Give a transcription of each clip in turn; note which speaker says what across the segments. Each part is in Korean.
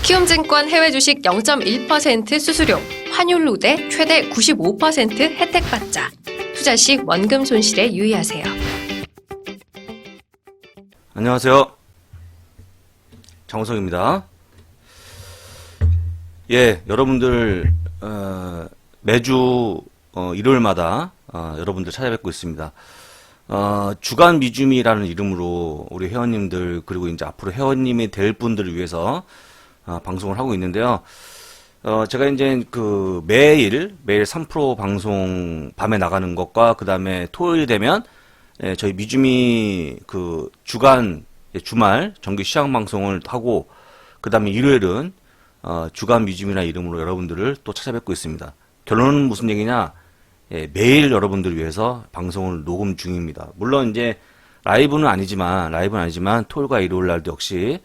Speaker 1: 키움증권 해외주식 0.1% 수수료, 환율 우대 최대 95% 혜택받자. 투자 시 원금 손실에 유의하세요.
Speaker 2: 안녕하세요. 장우성입니다. 예, 여러분들 매주 일요일마다 여러분들 찾아뵙고 있습니다. 주간 미주미라는 이름으로 우리 회원님들 그리고 이제 앞으로 회원님이 될 분들을 위해서 방송을 하고 있는데요. 제가 이제 그 매일 3% 방송 밤에 나가는 것과 그 다음에 토요일 되면 저희 미주미 그 주간 주말 정기 시황 방송을 하고 그 다음에 일요일은 주간 미주미라는 이름으로 여러분들을 또 찾아뵙고 있습니다. 결론은 무슨 얘기냐? 매일 여러분들을 위해서 방송을 녹음 중입니다. 물론 이제 라이브는 아니지만 토요일과 일요일 날도 역시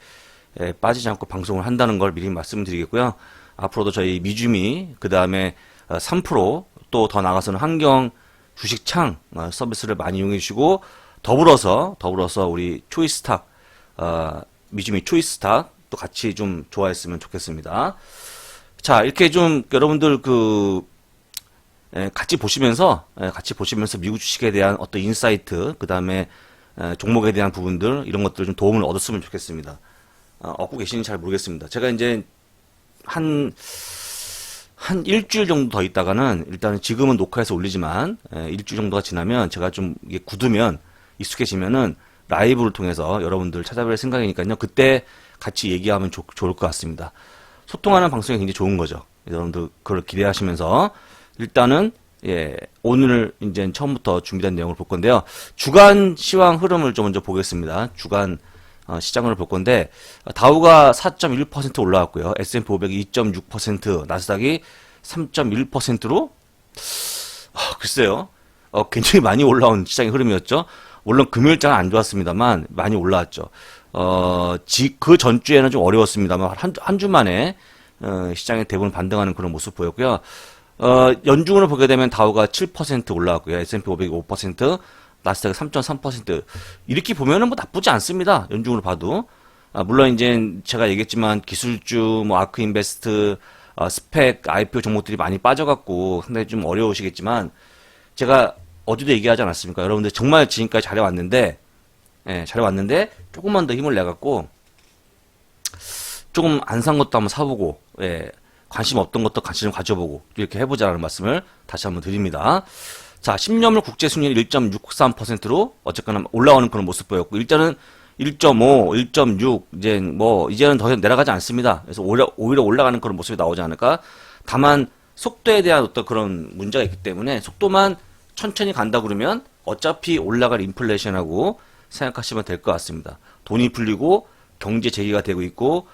Speaker 2: 빠지지 않고 방송을 한다는 걸 미리 말씀드리겠고요. 앞으로도 저희 미주미 그 다음에 3%또 더 나가서는 환경 주식창 서비스를 많이 이용해 주시고 더불어서 우리 초이스탁 미주미 초이스탁 또 같이 좀 좋아했으면 좋겠습니다. 자, 이렇게 좀 여러분들 같이 보시면서 미국 주식에 대한 어떤 인사이트 그 다음에 종목에 대한 부분들 이런 것들 좀 도움을 얻었으면 좋겠습니다. 얻고 계시는지 잘 모르겠습니다. 제가 이제 한 일주일 정도 더 있다가는 일단은 지금은 녹화해서 올리지만 일주일 정도가 지나면 제가 좀 이게 굳으면 익숙해지면은 라이브를 통해서 여러분들 찾아뵐 생각이니까요. 그때 같이 얘기하면 좋을 것 같습니다. 소통하는 방송이 굉장히 좋은 거죠. 여러분들 그걸 기대하시면서 일단은 오늘 이제 처음부터 준비된 내용을 볼 건데요. 주간 시황 흐름을 좀 먼저 보겠습니다. 주간 시장을 볼 건데 다우가 4.1% 올라왔고요. S&P 500이 2.6%, 나스닥이 3.1%로 글쎄요. 굉장히 많이 올라온 시장의 흐름이었죠. 물론 금요일장은 안 좋았습니다만 많이 올라왔죠. 그 전주에는 좀 어려웠습니다만 한 주 만에 시장의 대부분 반등하는 그런 모습 보였고요. 연중으로 보게 되면 다우가 7% 올라왔고요. S&P 500이 5%, 나스닥이 3.3%. 이렇게 보면은 뭐 나쁘지 않습니다. 연중으로 봐도. 물론 이제 제가 얘기했지만 기술주, 뭐 아크인베스트, 스펙, IPO 종목들이 많이 빠져갖고 상당히 좀 어려우시겠지만 제가 어제도 얘기하지 않았습니까? 여러분들 정말 지금까지 잘해왔는데, 조금만 더 힘을 내갖고 조금 안 산 것도 한번 사보고, 관심 없던 것도 관심 좀 가져보고 이렇게 해보자라는 말씀을 다시 한번 드립니다. 자, 10년물 국제 수익률 1.63%로 어쨌거나 올라오는 그런 모습 보였고 일단은 1.5, 1.6 이제는 더 내려가지 않습니다. 그래서 오히려 올라가는 그런 모습이 나오지 않을까. 다만 속도에 대한 어떤 그런 문제가 있기 때문에 속도만 천천히 간다 그러면 어차피 올라갈 인플레이션하고 생각하시면 될 것 같습니다. 돈이 풀리고 경제 재개가 되고 있고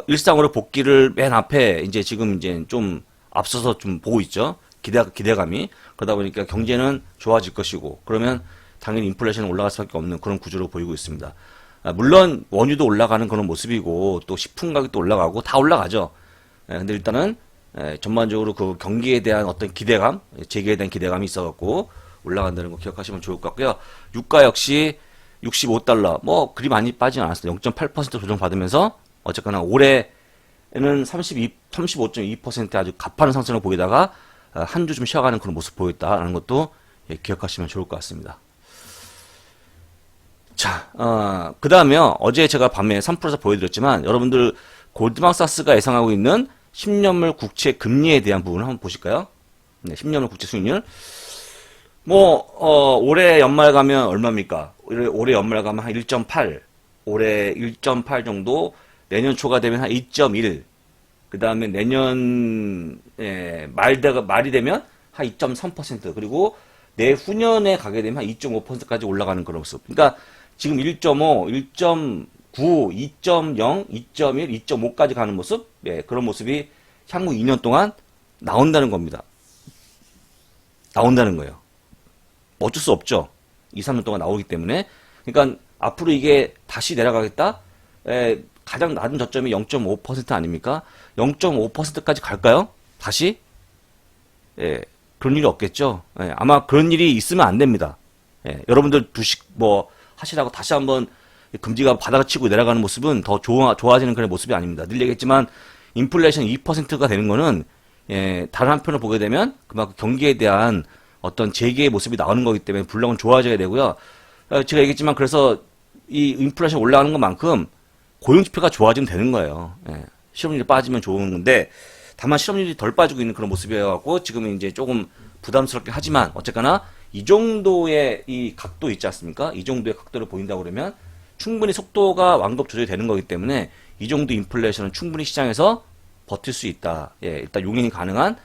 Speaker 2: 일상으로 복귀를 맨 앞에 지금 좀 앞서서 좀 보고 있죠. 기대감이. 그러다 보니까 경제는 좋아질 것이고, 그러면 당연히 인플레이션은 올라갈 수밖에 없는 그런 구조로 보이고 있습니다. 물론 원유도 올라가는 그런 모습이고, 또 식품 가격도 올라가고, 다 올라가죠. 근데 일단은 전반적으로 그 경기에 대한 어떤 기대감, 재개에 대한 기대감이 있어갖고 올라간다는 거 기억하시면 좋을 것 같고요. 유가 역시 65달러, 그리 많이 빠지진 않았어요. 0.8% 조정받으면서 어쨌거나 올해는 35.2% 아주 가파른 상승을 보이다가 한 주 좀 쉬어가는 그런 모습 보였다라는 것도 기억하시면 좋을 것 같습니다. 자, 그 다음에 어제 제가 밤에 3%에서 보여드렸지만 여러분들 골드만삭스가 예상하고 있는 10년물 국채 금리에 대한 부분을 한번 보실까요? 네, 10년물 국채 수익률. 올해 연말 가면 얼마입니까? 올해 연말 가면 한 1.8, 올해 1.8 정도, 내년 초가 되면 한 2.1, 그 다음에 내년 말이 되면 한 2.3%, 그리고 내후년에 가게 되면 한 2.5%까지 올라가는 그런 모습. 그러니까 지금 1.5, 1.9, 2.0, 2.1, 2.5까지 가는 모습, 그런 모습이 향후 2년 동안 나온다는 겁니다. 나온다는 거예요. 어쩔 수 없죠. 2, 3년 동안 나오기 때문에. 그러니까 앞으로 이게 다시 내려가겠다? 가장 낮은 저점이 0.5% 아닙니까? 0.5%까지 갈까요? 다시? 그런 일이 없겠죠. 아마 그런 일이 있으면 안 됩니다. 여러분들 주식 하시라고 다시 한번 금리가 바닥을 치고 내려가는 모습은 더 좋아지는 그런 모습이 아닙니다. 늘 얘기했지만 인플레이션 2%가 되는 거는 다른 한편으로 보게 되면 그만큼 경기에 대한 어떤 재개의 모습이 나오는 거기 때문에 물론 좋아져야 되고요. 제가 얘기했지만 그래서 이 인플레이션 올라가는 것만큼 고용지표가 좋아지면 되는 거예요. 실업률이 빠지면 좋은 건데 다만 실업률이 덜 빠지고 있는 그런 모습이어갖고 지금은 이제 조금 부담스럽긴 하지만 어쨌거나 이 정도의 이 각도 있지 않습니까? 이 정도의 각도를 보인다고 그러면 충분히 속도가 완급 조절이 되는 거기 때문에 이 정도 인플레이션은 충분히 시장에서 버틸 수 있다. 일단 용인이 가능한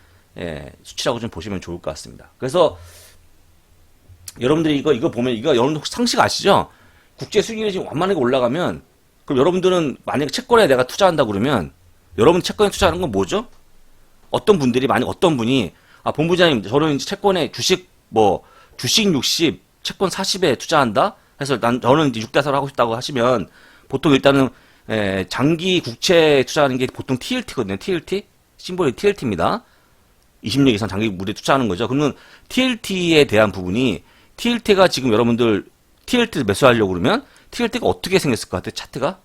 Speaker 2: 수치라고 좀 보시면 좋을 것 같습니다. 그래서 여러분들이 이거 보면 여러분들 혹시 상식 아시죠? 국제 수익률이 지금 완만하게 올라가면 그럼 여러분들은 만약에 채권에 내가 투자한다 그러면 여러분 채권에 투자하는 건 뭐죠? 어떤 분이 본부장님 저는 채권에 주식 60, 채권 40에 투자한다? 해서 저는 이제 6대4를 하고 싶다고 하시면 보통 일단은 장기 국채 투자하는 게 보통 TLT거든요. TLT? 심볼이 TLT입니다. 20년 이상 장기 물에 투자하는 거죠. 그러면 TLT에 대한 부분이 TLT가 지금 여러분들 TLT를 매수하려고 그러면 TLT가 어떻게 생겼을 것 같아요? 차트가?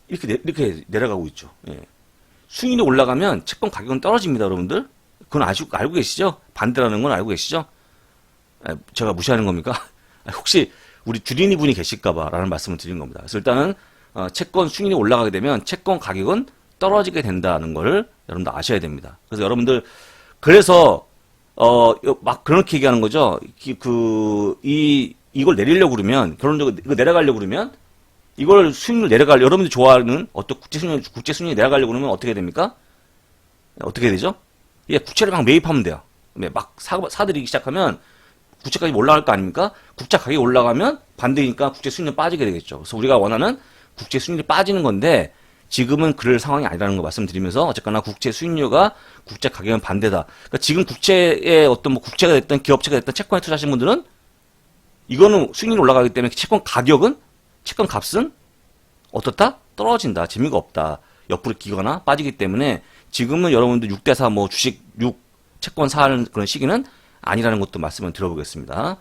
Speaker 2: 이렇게 내려가고 있죠. 수익률이 올라가면 채권 가격은 떨어집니다, 여러분들. 그건 알고 계시죠? 반대라는 건 알고 계시죠? 제가 무시하는 겁니까? 혹시 우리 주린이 분이 계실까봐 라는 말씀을 드린 겁니다. 그래서 일단은 채권 수익률이 올라가게 되면 채권 가격은 떨어지게 된다는 걸 여러분들 아셔야 됩니다. 그래서 여러분들 막 그렇게 얘기하는 거죠. 이걸 내리려고 그러면 결론적으로 이거 내려가려고 그러면 이걸 수익률 여러분들이 좋아하는 어떤 국제 수익률이 내려가려고 그러면 어떻게 됩니까? 어떻게 되죠? 국채를 막 매입하면 돼요. 막 사들이기 시작하면 국채 가격이 올라갈 거 아닙니까? 국채 가격이 올라가면 반대니까 국채 수익률이 빠지게 되겠죠. 그래서 우리가 원하는 국채 수익률이 빠지는 건데 지금은 그럴 상황이 아니라는 거 말씀드리면서 어쨌거나 국채 수익률과 국채 가격은 반대다. 그러니까 지금 국채의 어떤 국채가 됐든 기업체가 됐든 채권에 투자하신 분들은 이거는 수익률이 올라가기 때문에 채권 값은 어떻다? 떨어진다. 재미가 없다. 옆으로 기거나 빠지기 때문에 지금은 여러분들 6대4 주식 6 채권 사는 그런 시기는 아니라는 것도 말씀을 드려보겠습니다.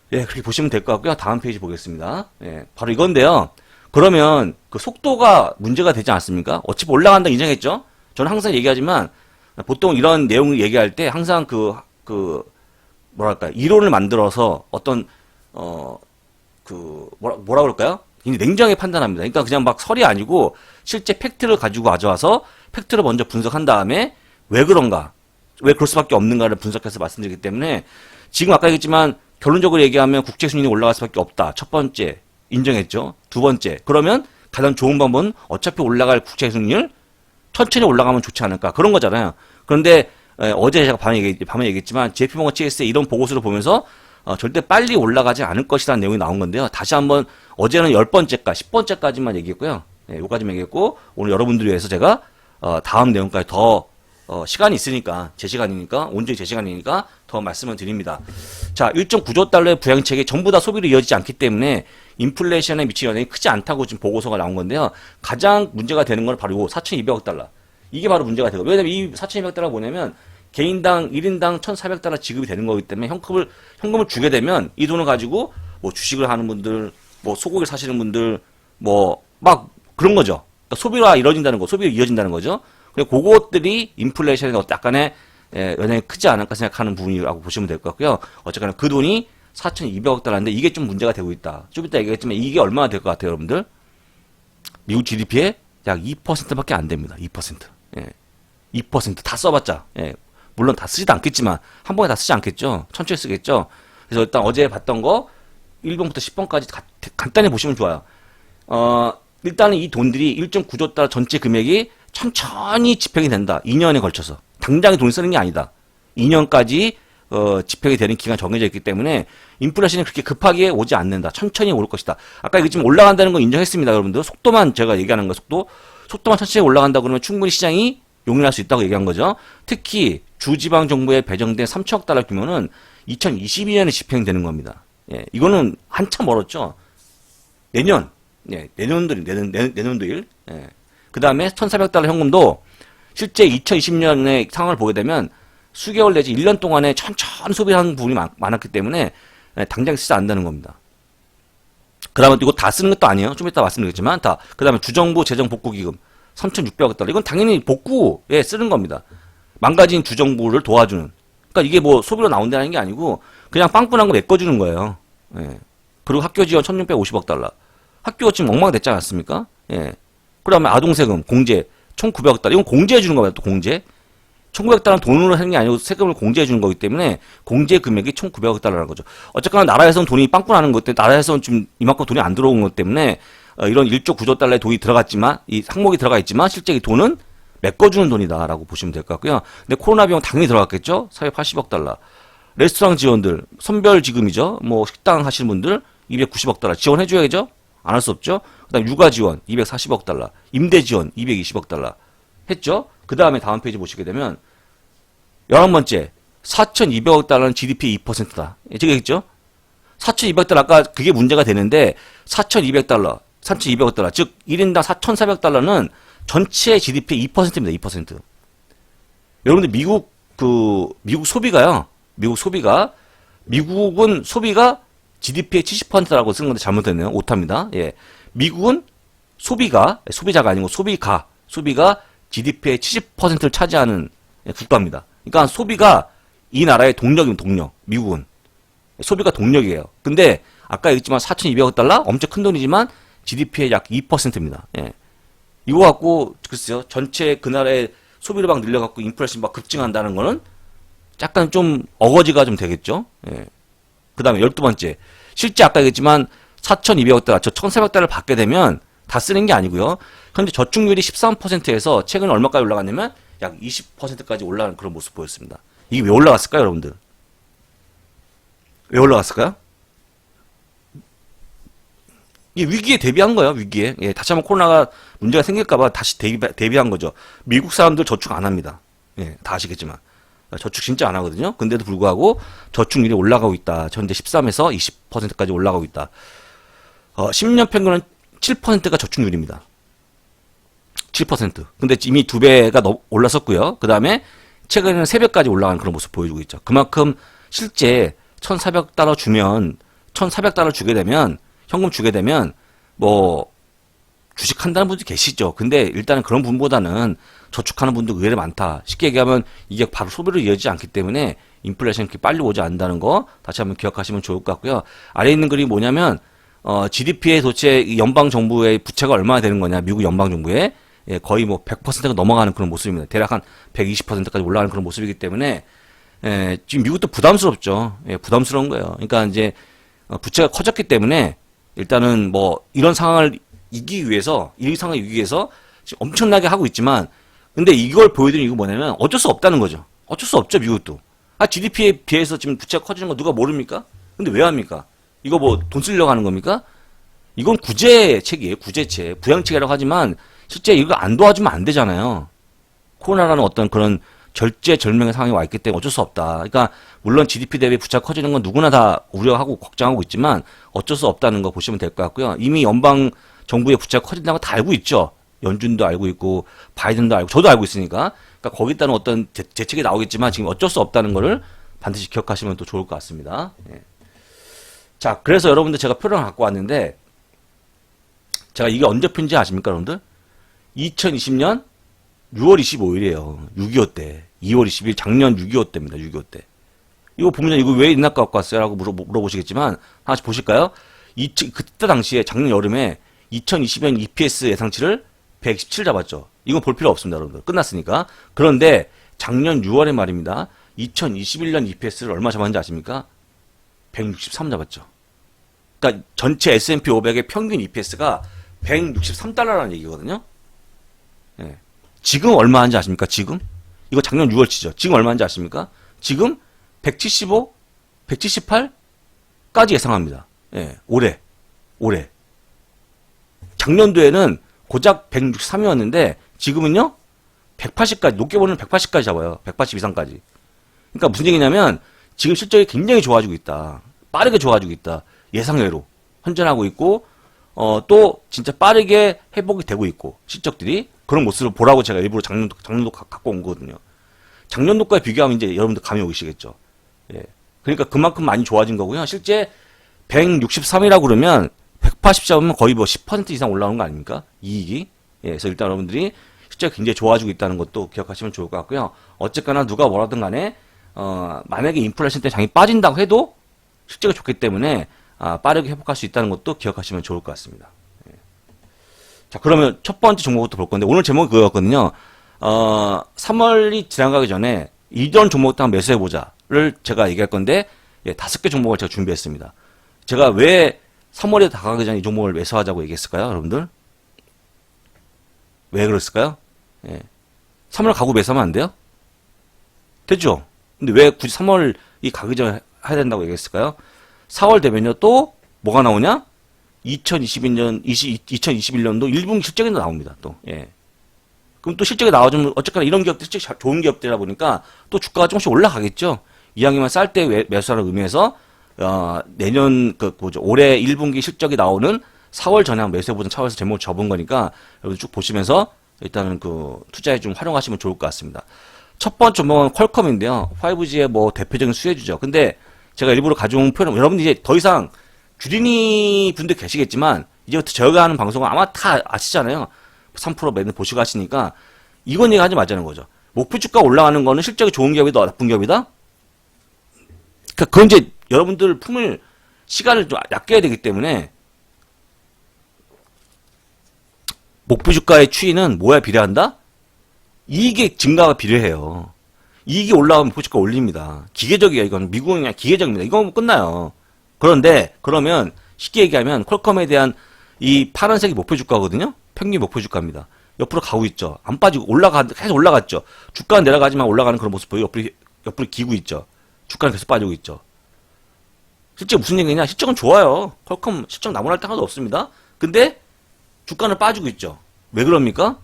Speaker 2: 그렇게 보시면 될 것 같고요. 다음 페이지 보겠습니다. 바로 이건데요. 그러면 그 속도가 문제가 되지 않습니까? 어차피 올라간다 인정했죠? 저는 항상 얘기하지만 보통 이런 내용을 얘기할 때 항상 이론을 만들어서 어떤 뭐라 그럴까요? 굉장히 냉정하게 판단합니다. 그러니까 그냥 막 설이 아니고 실제 팩트를 가지고 가져와서 팩트를 먼저 분석한 다음에 왜 그런가, 왜 그럴 수밖에 없는가를 분석해서 말씀드리기 때문에 지금 아까 얘기했지만 결론적으로 얘기하면 국채 수익률이 올라갈 수밖에 없다. 첫 번째 인정했죠. 두 번째 그러면 가장 좋은 방법은 어차피 올라갈 국채 수익률 천천히 올라가면 좋지 않을까 그런 거잖아요. 그런데 어제 제가 밤에 얘기했지만 JP모건 체이스의 이런 보고서를 보면서 절대 빨리 올라가지 않을 것이라는 내용이 나온 건데요. 다시 한번 어제는 10번째까 10번째까지만 얘기했고요. 요까지만 얘기했고 오늘 여러분들을 위해서 제가 다음 내용까지 더 시간이 있으니까 온전히 제 시간이니까 더 말씀을 드립니다. 자, 1.9조 달러의 부양책이 전부 다 소비로 이어지지 않기 때문에 인플레이션에 미치는 영향이 크지 않다고 지금 보고서가 나온 건데요. 가장 문제가 되는 건 바로 이 4,200억 달러. 이게 바로 문제가 되고 왜냐면 이 4,200억 달러가 뭐냐면 개인당 1인당 1,400달러 지급이 되는 거기 때문에 현금을 주게 되면 이 돈을 가지고 주식을 하는 분들, 소고기를 사시는 분들, 막 그런 거죠. 그러니까 소비가 이어진다는 거죠. 그리고 그것들이 인플레이션에 약간의 영향이 크지 않을까 생각하는 부분이라고 보시면 될 것 같고요. 어쨌거나 그 돈이 4,200억 달러인데 이게 좀 문제가 되고 있다. 좀 이따 얘기했지만 이게 얼마나 될 것 같아요, 여러분들? 미국 GDP의 약 2%밖에 안 됩니다. 2%. 2% 다 써봤자. 물론 다 쓰지도 않겠지만 한 번에 다 쓰지 않겠죠. 천천히 쓰겠죠. 그래서 일단 어제 봤던 거 1번부터 10번까지 간단히 보시면 좋아요. 일단은 이 돈들이 1.9조 달러 전체 금액이 천천히 집행이 된다. 2년에 걸쳐서. 당장에 돈 쓰는 게 아니다. 2년까지 집행이 되는 기간이 정해져 있기 때문에 인플레이션이 그렇게 급하게 오지 않는다. 천천히 올 것이다. 아까 이거 지금 올라간다는 거 인정했습니다, 여러분들. 속도만 제가 얘기하는 거 속도만 천천히 올라간다 그러면 충분히 시장이 용인할 수 있다고 얘기한 거죠. 특히 주지방 정부에 배정된 3천억 달러 규모는 2022년에 집행되는 겁니다. 이거는 한참 멀었죠. 내년도일. 그 다음에 1,400달러 현금도 실제 2020년의 상황을 보게 되면 수개월 내지 1년 동안에 천천히 소비하는 부분이 많았기 때문에 당장 쓰지 않는다는 겁니다. 그 다음에 이거 다 쓰는 것도 아니에요. 좀 이따 말씀드리겠지만, 다. 그 다음에 주정부 재정복구기금 3,600억 달러. 이건 당연히 복구에 쓰는 겁니다. 망가진 주정부를 도와주는. 그러니까 이게 뭐 소비로 나온다는 게 아니고, 그냥 빵꾸난 거 메꿔주는 거예요. 예. 그리고 학교 지원 1,650억 달러. 학교가 지금 엉망됐지 않았습니까? 예. 그 다음에 아동세금, 공제 1,900억 달러. 이건 공제해주는 겁니다. 또 공제. 1,900억 달러는 돈으로 하는 게 아니고 세금을 공제해주는 거기 때문에 공제 금액이 1,900억 달러라는 거죠. 어쨌거나 나라에서는 돈이 빵꾸 나는 것 때문에 나라에서는 지금 이만큼 돈이 안 들어온 것 때문에 이런 1조 9조 달러의 돈이 들어갔지만 이 항목이 들어가 있지만 실제 이 돈은 메꿔주는 돈이다라고 보시면 될 것 같고요. 근데 코로나 비용 당연히 들어갔겠죠. 480억 달러. 레스토랑 지원들 선별 지금이죠. 뭐 식당 하시는 분들 290억 달러 지원해줘야죠. 안 할 수 없죠. 그다음 육아 지원 240억 달러, 임대 지원 220억 달러 했죠. 그 다음에 다음 페이지 보시게 되면 11번째 4,200억 달러는 GDP 2%다. 제가 했죠. 4,200억 달러 아까 그게 문제가 되는데 4,200달러, 4,200억 달러 즉 1인당 4,400달러는 전체 GDP 2%입니다. 2%. 여러분들 미국 소비가요. 미국은 소비가 GDP의 70%라고 쓰는 건데 잘못됐네요. 오타입니다. 예. 미국은 소비자가 아니고 소비가 GDP의 70%를 차지하는 국가입니다. 그러니까 소비가 이 나라의 동력입니다. 동력. 미국은. 소비가 동력이에요. 근데 아까 얘기했지만 4,200억 달러? 엄청 큰 돈이지만 GDP의 약 2%입니다. 예. 이거 갖고 글쎄요. 전체 그 나라의 소비를 막 늘려갖고 인플레이션 막 급증한다는 거는 약간 좀 어거지가 좀 되겠죠. 예. 그 다음에 12번째. 실제 아까 얘기했지만 4,200억 달러, 저 1,400달러를 받게 되면 다 쓰는 게 아니고요. 현재 저축률이 13%에서 최근에 얼마까지 올라갔냐면 약 20%까지 올라가는 그런 모습 보였습니다. 이게 왜 올라갔을까요, 여러분들? 왜 올라갔을까요? 이게 위기에 대비한 거예요, 위기에. 예, 다시 한번 코로나가 문제가 생길까봐 다시 대비한 거죠. 미국 사람들 저축 안 합니다. 예, 다 아시겠지만. 저축 진짜 안 하거든요. 근데도 불구하고 저축률이 올라가고 있다. 현재 13에서 20%까지 올라가고 있다. 10년 평균은 7%가 저축률입니다. 7%. 근데 이미 2배가 올랐었고요. 그 다음에 최근에는 3배까지 올라가는 그런 모습 보여주고 있죠. 그만큼 실제 1,400달러 주면 1,400달러 주게 되면 현금 주게 되면 뭐 주식 한다는 분도 계시죠. 근데 일단은 그런 분보다는 저축하는 분도 의외로 많다. 쉽게 얘기하면 이게 바로 소비로 이어지지 않기 때문에 인플레이션이 이렇게 빨리 오지 않는다는 거 다시 한번 기억하시면 좋을 것 같고요. 아래에 있는 글이 뭐냐면 GDP의 도대체 연방 정부의 부채가 얼마나 되는 거냐. 미국 연방 정부의 예, 거의 뭐 100%가 넘어가는 그런 모습입니다. 대략 한 120%까지 올라가는 그런 모습이기 때문에 예, 지금 미국도 부담스럽죠. 예, 부담스러운 거예요. 그러니까 이제 부채가 커졌기 때문에 일단은 뭐 이런 상황을 이기기 위해서 지금 엄청나게 하고 있지만 근데 이걸 보여드리는 이유가 뭐냐면 어쩔 수 없다는 거죠. 어쩔 수 없죠, 미국도. GDP에 비해서 지금 부채가 커지는 거 누가 모릅니까? 근데 왜 합니까? 이거 뭐 돈 쓰려고 하는 겁니까? 이건 구제책이에요, 구제책. 부양책이라고 하지만 실제 이거 안 도와주면 안 되잖아요. 코로나라는 어떤 그런 절제절명의 상황이 와 있기 때문에 어쩔 수 없다. 그러니까 물론 GDP 대비 부채가 커지는 건 누구나 다 우려하고 걱정하고 있지만 어쩔 수 없다는 거 보시면 될 것 같고요. 이미 연방 정부의 부채가 커진다는 거 다 알고 있죠. 연준도 알고 있고 바이든도 알고 저도 알고 있으니까. 그러니까 거기에 따른 어떤 대책이 나오겠지만 지금 어쩔 수 없다는 거를 반드시 기억하시면 또 좋을 것 같습니다. 예. 자, 그래서 여러분들 제가 표를 갖고 왔는데 제가 이게 언제 편지 아십니까, 여러분들? 2020년 6월 25일이에요. 6.25 때. 2월 20일 작년 6.25 때입니다. 6.25 때. 이거 보면 이거 왜 옛날 거 갖고 왔어요? 라고 물어보시겠지만 하나씩 보실까요? 그때 당시에 작년 여름에 2020년 EPS 예상치를 127 잡았죠. 이건 볼 필요 없습니다, 여러분들. 끝났으니까. 그런데 작년 6월에 말입니다. 2021년 EPS를 얼마 잡았는지 아십니까? 163 잡았죠. 그러니까 전체 S&P 500의 평균 EPS가 163달러라는 얘기거든요. 예. 지금 얼마 하는지 아십니까? 지금? 이거 작년 6월치죠. 지금 얼마 하는지 아십니까? 지금 175, 178까지 예상합니다. 예. 올해. 작년도에는 고작 163이었는데 지금은요 180까지 높게 보면 180까지 잡아요. 180 이상까지. 그러니까 무슨 얘기냐면 지금 실적이 굉장히 좋아지고 있다. 빠르게 좋아지고 있다. 예상외로 현존하고 있고 또 진짜 빠르게 회복이 되고 있고 실적들이 그런 모습을 보라고 제가 일부러 작년도 갖고 온 거거든요. 작년도까지 비교하면 이제 여러분들 감이 오시겠죠. 예. 그러니까 그만큼 많이 좋아진 거고요. 실제 163이라고 그러면 180 잡으면 거의 뭐 10% 이상 올라오는 거 아닙니까? 이익이. 예, 그래서 일단 여러분들이 실제 굉장히 좋아지고 있다는 것도 기억하시면 좋을 것 같고요. 어쨌거나 누가 뭐라든 간에, 만약에 인플레이션 때 장이 빠진다고 해도 실제가 좋기 때문에, 빠르게 회복할 수 있다는 것도 기억하시면 좋을 것 같습니다. 예. 자, 그러면 첫 번째 종목부터 볼 건데, 오늘 제목이 그거였거든요. 3월이 지나가기 전에 이런 종목부터 한번 매수해보자를 제가 얘기할 건데, 예, 5개 종목을 제가 준비했습니다. 제가 왜 3월에 다가가기 전에 이 종목을 매수하자고 얘기했을까요, 여러분들? 왜 그랬을까요? 예. 3월 가고 매수하면 안 돼요? 되죠? 근데 왜 굳이 3월이 가기 전에 해야 된다고 얘기했을까요? 4월 되면요, 또 뭐가 나오냐? 2021년도 1분기 실적이 나옵니다, 또. 예. 그럼 또 실적이 나와주면, 어쨌거나 이런 기업들, 실적 좋은 기업들이라 보니까 또 주가가 조금씩 올라가겠죠? 이왕이면 쌀 때 매수하는 의미에서, 내년, 올해 1분기 실적이 나오는 4월 전에 한번 매수해보던 차원에서 제목을 접은 거니까, 여러분 쭉 보시면서 일단은 투자에 좀 활용하시면 좋을 것 같습니다. 첫 번째 종목은 퀄컴인데요. 5G의 뭐 대표적인 수혜주죠. 근데 제가 일부러 가져온 표현은, 여러분 이제 더 이상 주린이 분들 계시겠지만, 이제부터 저희가 하는 방송은 아마 다 아시잖아요. 3% 매년 보시고 하시니까, 이건 얘기하지 말자는 거죠. 목표 주가 올라가는 거는 실적이 좋은 기업이다, 나쁜 기업이다? 그건 이제 여러분들 품을, 시간을 좀 아껴야 되기 때문에, 목표 주가의 추이는 뭐에 비례한다? 이익의 증가가 비례해요. 이익이 올라가면 목표 주가 올립니다. 기계적이에요. 이건 미국은 그냥 기계적입니다. 이건 계속 그런데 그러면 쉽게 얘기하면 퀄컴에 대한 이 파란색이 목표 주가거든요. 평균 목표 주가입니다. 옆으로 가고 있죠. 안 빠지고 계속 올라갔죠. 주가는 내려가지만 올라가는 그런 모습 보여요. 옆으로 기고 있죠. 주가는 계속 빠지고 있죠. 실제 무슨 얘기냐? 실적은 좋아요. 퀄컴 실적 나무랄 데 하나도 없습니다. 근데 주가는 빠지고 있죠. 왜 그럽니까?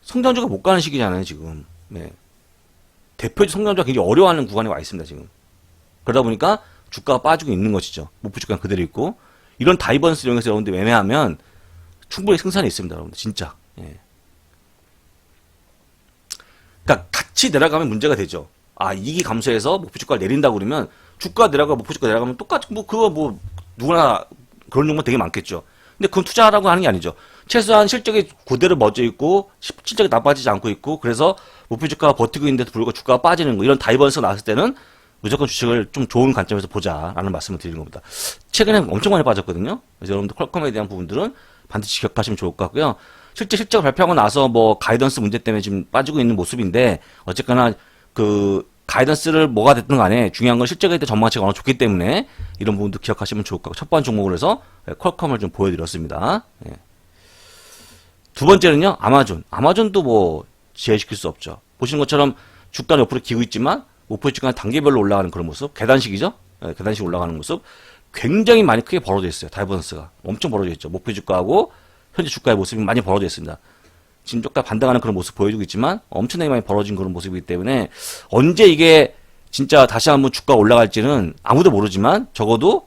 Speaker 2: 성장주가 못 가는 시기잖아요, 지금. 네. 대표적 성장주가 굉장히 어려워하는 구간에 와 있습니다, 지금. 그러다 보니까 주가가 빠지고 있는 것이죠. 목표 주가는 그대로 있고. 이런 다이버런스를 이용해서 여러분들 매매하면 충분히 승산이 있습니다, 여러분들. 진짜. 예. 그러니까 같이 내려가면 문제가 되죠. 이익이 감소해서 목표 주가를 내린다고 그러면 주가 내려가고 목표 주가 내려가면 똑같이 누구나 그런 종목 되게 많겠죠. 근데 그건 투자라고 하는 게 아니죠. 최소한 실적이 그대로 멎어 있고 실적이 나빠지지 않고 있고 그래서 목표 주가가 버티고 있는데도 불구하고 주가가 빠지는 거 이런 다이버런스가 나왔을 때는 무조건 주식을 좀 좋은 관점에서 보자라는 말씀을 드리는 겁니다. 최근에 엄청 많이 빠졌거든요. 그래서 여러분들 퀄컴에 대한 부분들은 반드시 기억하시면 좋을 것 같고요. 실제 실적 발표하고 나서 뭐 가이던스 문제 때문에 지금 빠지고 있는 모습인데 어쨌거나 가이던스를 뭐가 됐든 간에 중요한 건 실적에 대한 전망치가 어느 좋기 때문에 이런 부분도 기억하시면 좋을 것 같고 첫 번째 종목으로 해서 퀄컴을 좀 보여드렸습니다. 예. 두 번째는요, 아마존도 뭐 제외시킬 수 없죠. 보시는 것처럼 주가는 옆으로 기고 있지만 목표 주가는 단계별로 올라가는 그런 모습, 계단식이죠. 예, 계단식 올라가는 모습 굉장히 많이 크게 벌어져 있어요. 다이버런스가 엄청 벌어져 있죠. 목표 주가하고 현재 주가의 모습이 많이 벌어져 있습니다. 지금 조금 반등하는 그런 모습 보여주고 있지만 엄청나게 많이 벌어진 그런 모습이기 때문에 언제 이게 진짜 다시 한번 주가가 올라갈지는 아무도 모르지만 적어도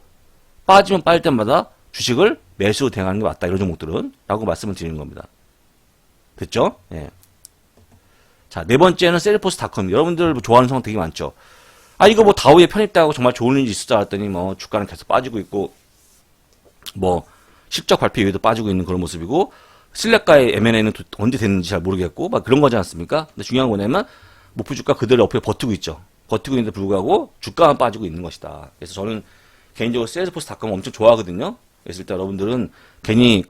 Speaker 2: 빠지면 빠질 때마다 주식을 매수로 대응하는 게 맞다. 이런 종목들은 라고 말씀을 드리는 겁니다. 됐죠? 예. 자, 네 번째는 셀포스닷컴. 여러분들 좋아하는 성분 되게 많죠. 이거 뭐 다우에 편입되고 정말 좋은 일이 있을 줄 알았더니 뭐 주가는 계속 빠지고 있고 뭐 실적 발표 이후에도 빠지고 있는 그런 모습이고 신뢰가의 M&A는 언제 됐는지 잘 모르겠고 막 그런 거지 않습니까? 근데 중요한 건 뭐냐면 목표 주가 그대로 옆에 버티고 있죠. 버티고 있는데 불구하고 주가만 빠지고 있는 것이다. 그래서 저는 개인적으로 세일즈포스닷컴 엄청 좋아하거든요. 그래서 일단 여러분들은 괜히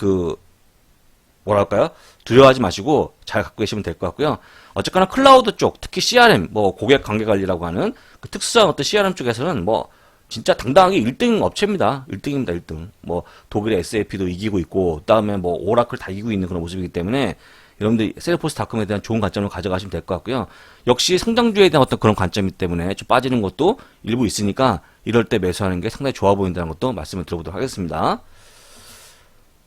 Speaker 2: 뭐랄까요? 두려워하지 마시고 잘 갖고 계시면 될 것 같고요. 어쨌거나 클라우드 쪽, 특히 CRM, 뭐 고객 관계 관리라고 하는 그 특수한 어떤 CRM 쪽에서는 뭐 진짜 당당하게 1등 업체입니다. 1등입니다, 1등. 뭐 독일의 SAP도 이기고 있고, 그다음에 뭐 오라클 다 이기고 있는 그런 모습이기 때문에 여러분들 셀포스닷컴에 대한 좋은 관점을 가져가시면 될 것 같고요. 역시 성장주에 대한 어떤 그런 관점이기 때문에 좀 빠지는 것도 일부 있으니까 이럴 때 매수하는 게 상당히 좋아 보인다는 것도 말씀을 드려보도록 하겠습니다.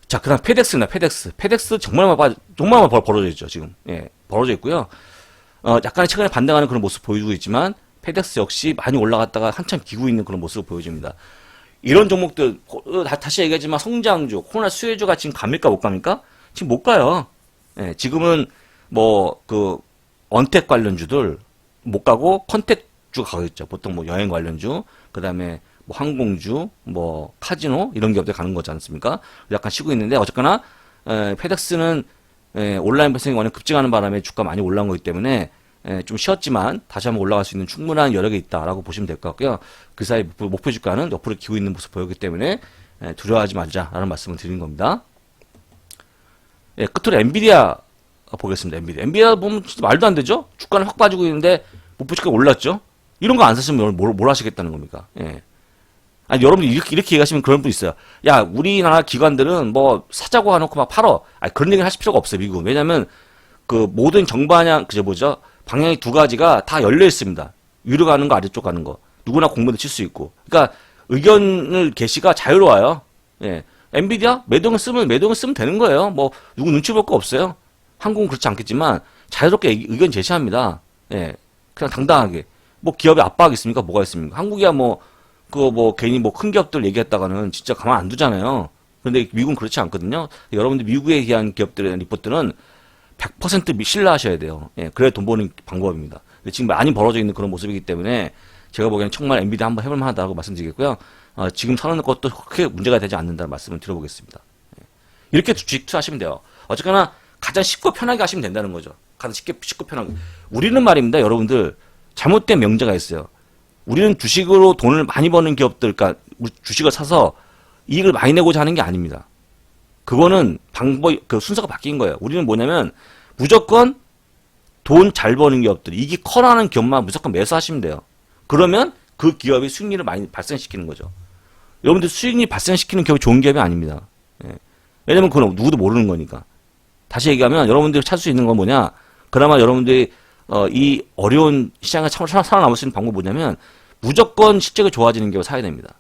Speaker 2: 자, 그다음 페덱스입니다. 페덱스 정말 많이 벌어져 있죠, 지금. 예, 벌어져 있고요. 약간의 최근에 반등하는 그런 모습 보여주고 있지만 페덱스 역시 많이 올라갔다가 한참 기고 있는 그런 모습을 보여줍니다. 이런 종목들 다시 얘기하지만 성장주, 코로나 수혜주가 지금 갑니까 못 갑니까? 지금 못 가요. 예, 지금은 뭐 언택 관련주들 못 가고 컨택주가 가고 있죠. 보통 뭐 여행 관련주, 그다음에 뭐 항공주, 뭐 카지노 이런 기업들 가는 거지 않습니까? 약간 쉬고 있는데 어쨌거나 페덱스는 온라인 발생이 워낙 급증하는 바람에 주가 많이 올라온 거기 때문에 좀 쉬었지만 다시 한번 올라갈 수 있는 충분한 여력이 있다라고 보시면 될 것 같고요. 그 사이 목표 주가는 옆으로 기고 있는 모습 보이기 때문에 두려워하지 말자라는 말씀을 드리는 겁니다. 끝으로 엔비디아 보겠습니다. 엔비디아 보면 진짜 말도 안 되죠? 주가는 확 빠지고 있는데 목표 주가가 올랐죠? 이런 거 안 사시면 뭘 하시겠다는 겁니까? 아니, 여러분들 이렇게 얘기하시면 그런 분 있어요. 야, 우리나라 기관들은 뭐 사자고 해놓고 막 팔어. 아니, 그런 얘기를 하실 필요가 없어요, 미국은. 왜냐면 그 모든 정방향, 방향이 두 가지가 다 열려 있습니다. 위로 가는 거, 아래쪽 가는 거. 누구나 공모도 칠 수 있고. 그러니까 의견을 개시가 자유로워요. 엔비디아 매동을 쓰면 되는 거예요. 뭐 누구 눈치 볼 거 없어요. 한국은 그렇지 않겠지만 자유롭게 의견 제시합니다. 그냥 당당하게. 뭐 기업에 압박이 있습니까? 뭐가 있습니까? 한국이야 괜히 큰 기업들 얘기했다가는 진짜 가만 안 두잖아요. 그런데 미국은 그렇지 않거든요. 여러분들 미국에 대한 기업들에 대한 리포트는 100% 신뢰하셔야 돼요. 그래야 돈 버는 방법입니다. 근데 지금 많이 벌어져 있는 그런 모습이기 때문에 제가 보기에는 정말 엔비디아 한번 해볼 만하다고 말씀드리겠고요. 지금 사는 것도 크게 문제가 되지 않는다는 말씀을 드려보겠습니다. 이렇게 주식 투자하시면 돼요. 어쨌거나 가장 쉽고 편하게 하시면 된다는 거죠. 가장 쉽고 편하게. 우리는 말입니다. 여러분들 잘못된 명제가 있어요. 우리는 주식으로 돈을 많이 버는 기업들, 그러니까 주식을 사서 이익을 많이 내고자 하는 게 아닙니다. 그거는 그 순서가 바뀐 거예요. 우리는 뭐냐면 무조건 돈 잘 버는 기업들, 이익이 커나는 기업만 무조건 매수하시면 돼요. 그러면 그 기업이 수익률을 많이 발생시키는 거죠. 여러분들 수익률 발생시키는 기업이 좋은 기업이 아닙니다. 왜냐면 그건 누구도 모르는 거니까. 다시 얘기하면 여러분들이 찾을 수 있는 건 뭐냐? 그나마 여러분들이 이 어려운 시장에 살아남을 수 있는 방법이 뭐냐면 무조건 실적이 좋아지는 기업을 사야 됩니다.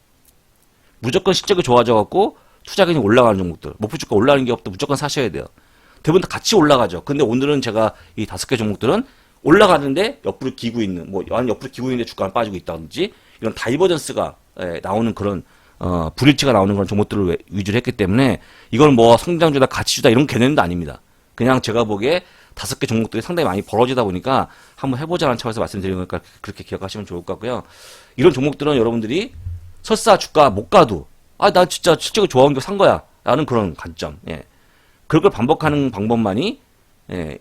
Speaker 2: 무조건 실적이 좋아져갖고 투자금이 올라가는 종목들, 목표 주가 올라가는 기업도 무조건 사셔야 돼요. 대부분 다 같이 올라가죠. 근데 오늘은 제가 이 5개 종목들은 올라가는데 옆으로 기고 있는, 옆으로 기고 있는데 주가가 빠지고 있다든지 이런 다이버전스가 나오는 그런 불일치가 나오는 그런 종목들을 위주로 했기 때문에 이건 뭐 성장주다 가치주다 이런 개념도 아닙니다. 그냥 제가 보기에 5개 종목들이 상당히 많이 벌어지다 보니까 한번 해보자는 차원에서 말씀드리는 거니까 그렇게 기억하시면 좋을 것 같고요. 이런 종목들은 여러분들이 설사 주가 못 가도 나 진짜 실적이 좋아온 거 산 거야 라는 그런 관점. 그걸 반복하는 방법만이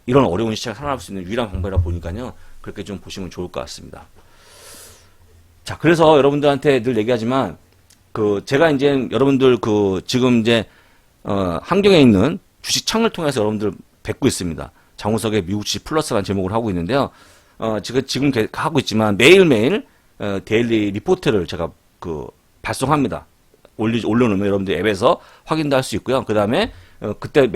Speaker 2: 이런 어려운 시장을 살아남을 수 있는 유일한 방법이라 보니까요. 그렇게 좀 보시면 좋을 것 같습니다. 자, 그래서 여러분들한테 늘 얘기하지만 제가 이제 여러분들 지금 이제 환경에 있는 주식창을 통해서 여러분들 뵙고 있습니다. 장우석의 미국 주식 플러스라는 제목을 하고 있는데요. 지금 하고 있지만 매일매일 데일리 리포트를 제가 발송합니다. 올려놓으면 여러분들 앱에서 확인도 할 수 있고요. 그 다음에 그때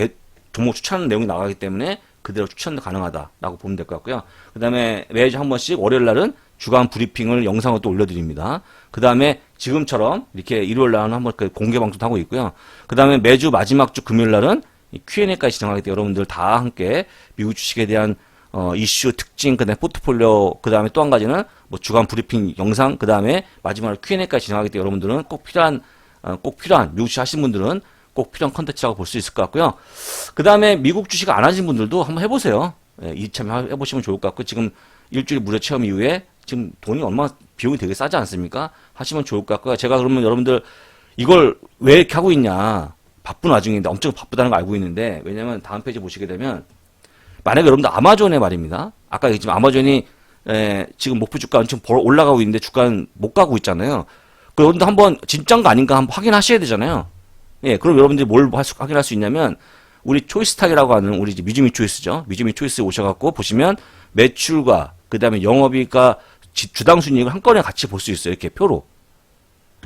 Speaker 2: 종목 추천 내용이 나가기 때문에 그대로 추천도 가능하다라고 보면 될 것 같고요. 그 다음에 매주 한 번씩 월요일 날은 주간 브리핑을 영상으로 또 올려드립니다. 그 다음에 지금처럼 이렇게 일요일 날은 한번 공개 방송도 하고 있고요. 그 다음에 매주 마지막 주 금요일 날은 Q&A까지 진행하기 때문에 여러분들 다 함께 미국 주식에 대한 이슈, 특징, 그 다음에 포트폴리오, 그 다음에 또 한 가지는 뭐 주간 브리핑 영상, 그 다음에 마지막으로 Q&A까지 진행하기 때문에 여러분들은 꼭 필요한 미국 주식 하신 분들은 꼭 필요한 컨텐츠라고 볼 수 있을 것 같고요. 그 다음에 미국 주식 안 하신 분들도 한번 해보세요. 이참에 해보시면 좋을 것 같고, 지금 일주일 무료 체험 이후에 지금 돈이 얼마나 비용이 되게 싸지 않습니까? 하시면 좋을 것 같고요. 제가 그러면 여러분들 이걸 왜 이렇게 하고 있냐. 바쁜 와중인데 엄청 바쁘다는 거 알고 있는데, 왜냐면 다음 페이지 보시게 되면 만약에 여러분들 아마존에 말입니다. 아까 얘기했지만 아마존이 지금 목표 주가 엄청 올라가고 있는데 주가는 못 가고 있잖아요. 그 여러분들 한번 진짜인가 아닌가 한번 확인하셔야 되잖아요. 그럼 여러분들이 뭘 확인할 수 있냐면 우리 초이스탁이라고 하는 우리 미주미 초이스죠. 미주미 초이스에 오셔갖고 보시면 매출과 그 다음에 영업이익과 주당 순이익을 한꺼번에 같이 볼 수 있어요. 이렇게 표로.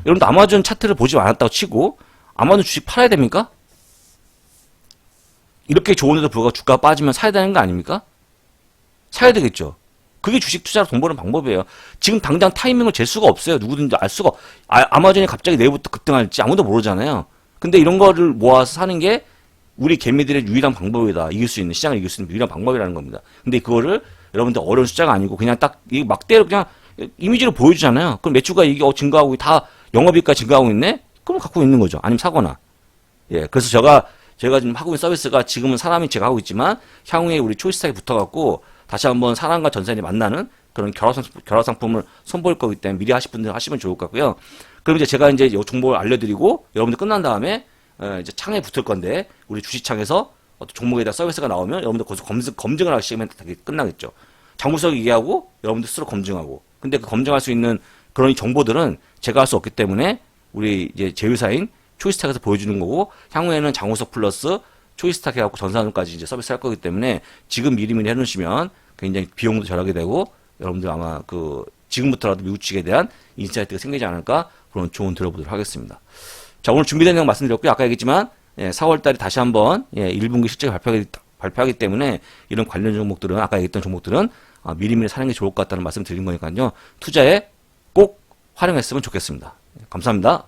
Speaker 2: 여러분들 아마존 차트를 보지 않았다고 치고 아마존 주식 팔아야 됩니까? 이렇게 좋은데도 불구하고 주가가 빠지면 사야 되는 거 아닙니까? 사야 되겠죠. 그게 주식 투자로 돈 버는 방법이에요. 지금 당장 타이밍을 잴 수가 없어요. 누구든지 알 수가 아마존이 갑자기 내일부터 급등할지 아무도 모르잖아요. 근데 이런 거를 모아서 사는 게 우리 개미들의 유일한 방법이다. 이길 수 있는, 시장을 이길 수 있는 유일한 방법이라는 겁니다. 근데 그거를 여러분들 어려운 숫자가 아니고 그냥 딱 막대로 그냥 이미지로 보여주잖아요. 그럼 매출가 이게 증가하고 다 영업이익가 증가하고 있네? 그럼 갖고 있는 거죠. 아니면 사거나. 그래서 제가 지금 하고 있는 서비스가 지금은 사람이 제가 하고 있지만 향후에 우리 초이스탁에 붙어갖고 다시 한번 사람과 전산이 만나는 그런 결합 상품을 선보일 거기 때문에 미리 하실 분들 하시면 좋을 것 같고요. 그럼 이제 제가 이제 이 정보를 알려드리고 여러분들 끝난 다음에 이제 창에 붙을 건데 우리 주식창에서 어떤 종목에 대한 서비스가 나오면 여러분들 거기서 검증을 하시면 되게 끝나겠죠. 장부석 얘기하고 여러분들 스스로 검증하고. 근데 그 검증할 수 있는 그런 정보들은 제가 할 수 없기 때문에 우리 이제 제휴사인 초이스탁에서 보여주는 거고 향후에는 장우석 플러스 초이스탁 해갖고 전산으로까지 이제 서비스 할 거기 때문에 지금 미리미리 해놓으시면 굉장히 비용도 절약이 되고 여러분들 아마 그 지금부터라도 미국 주식에 대한 인사이트가 생기지 않을까 그런 조언 들어보도록 하겠습니다. 자, 오늘 준비된 내용 말씀드렸고요. 아까 얘기했지만 4월달에 다시 한번 1분기 실적을 발표하기 때문에 이런 관련 종목들은 아까 얘기했던 종목들은 미리미리 사는 게 좋을 것 같다는 말씀 드린 거니까요. 투자에 꼭 활용했으면 좋겠습니다. 감사합니다.